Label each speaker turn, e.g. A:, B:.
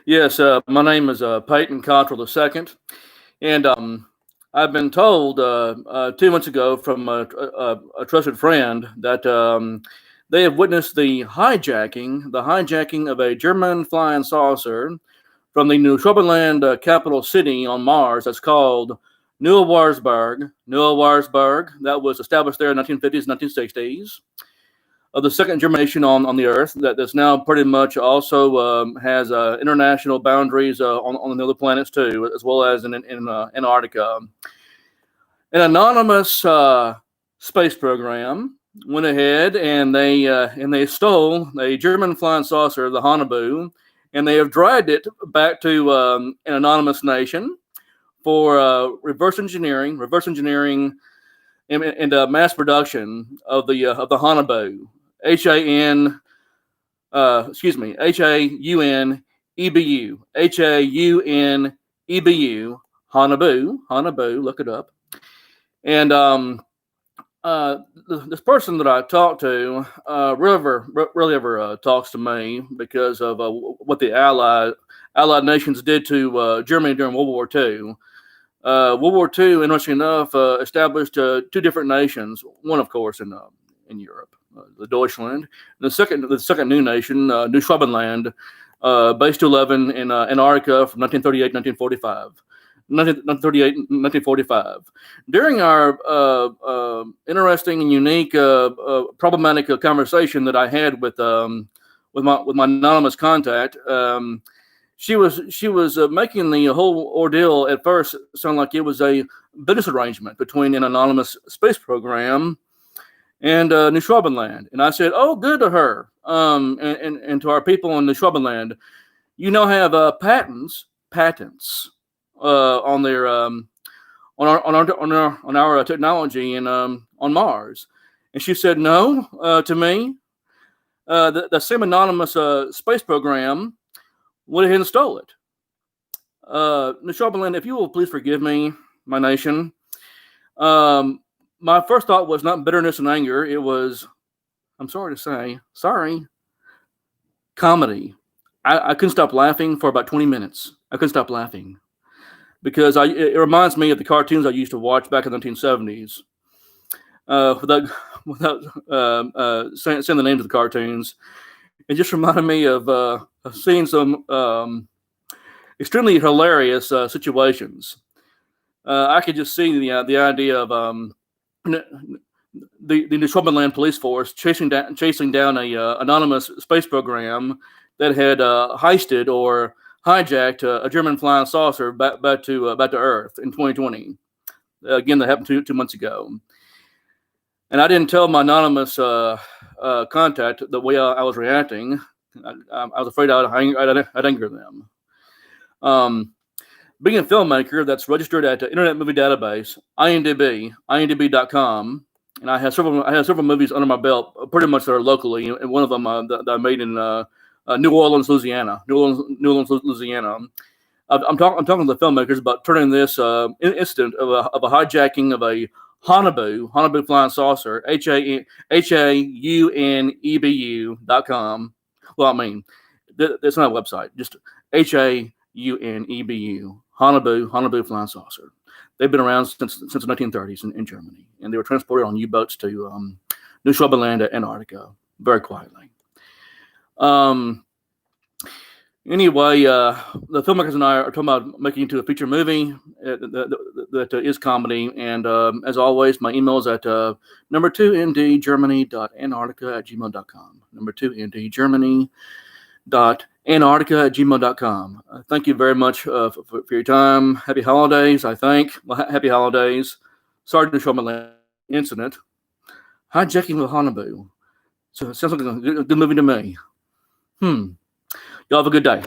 A: Yes, my name is Peyton Cottrell II, and I've been told 2 months ago from a trusted friend that they have witnessed the hijacking of a German flying saucer from the New Schwabenland capital city on Mars. That's called Neuwarsburg. Neuwarsburg. That was established there in 1950s, 1960s. Of the second generation on the Earth that's now pretty much also has international boundaries on the other planets too, as well as in Antarctica. An anonymous space program went ahead and they stole a German flying saucer, the Haunebu, and they have dragged it back to an anonymous nation for reverse engineering, and mass production of the Haunebu. HAN, Haunebu, Haunebu. Look it up. And this person that I talked to really ever talks to me because of what the Allied nations did to Germany during World War II. World War II, interesting enough, established two different nations. One, of course, in Europe, the Deutschland. The second new nation, New Schwabenland, base 211 in Antarctica from 1938 1945. 1938 1945. During our interesting and unique, problematic conversation that I had with my anonymous contact, she was making the whole ordeal at first sound like it was a business arrangement between an anonymous space program and New Schwabenland. And I said, "Oh, good to her, and to our people in New Schwabenland. You now have patents on their on our technology and on Mars." And she said, "No, to me, the same anonymous space program went ahead and stole it." New Schwabenland, if you will please forgive me, my nation. My first thought was not bitterness and anger. It was, I'm sorry to say, sorry, comedy. I couldn't stop laughing for about 20 minutes. I couldn't stop laughing because it reminds me of the cartoons I used to watch back in the 1970s. Without saying the names of the cartoons, it just reminded me of seeing some extremely hilarious situations. I could just see the idea of the New Schwabenland police force chasing down a anonymous space program that had heisted or hijacked a German flying saucer back to Earth in 2020. Again, that happened 2 months ago, and I didn't tell my anonymous contact the way I was reacting. I was afraid I'd anger them. Being a filmmaker that's registered at the Internet Movie Database, IMDb.com, and I have several movies under my belt, pretty much that are locally, and one of them that I made in New Orleans, Louisiana. I'm talking to the filmmakers about turning this incident of a hijacking of a Haunebu flying saucer, HAUNEBU.com. Well, I mean, it's not a website, just HAUNEBU, Haunebu flying saucer. They've been around since the 1930s in Germany, and they were transported on U-boats to New Schwabenland, Antarctica, very quietly. Anyway, the filmmakers and I are talking about making it into a feature movie that is comedy. And as always, my email is at number2ndgermany.antarctica@gmail.com. Number2ndgermany.antarctica@gmail.com. Thank you very much for your time. Happy holidays, I think. Well, happy holidays. Sorry to show my incident. Hijacking with Haunebu. So it sounds like a good movie to me. Y'all have a good day.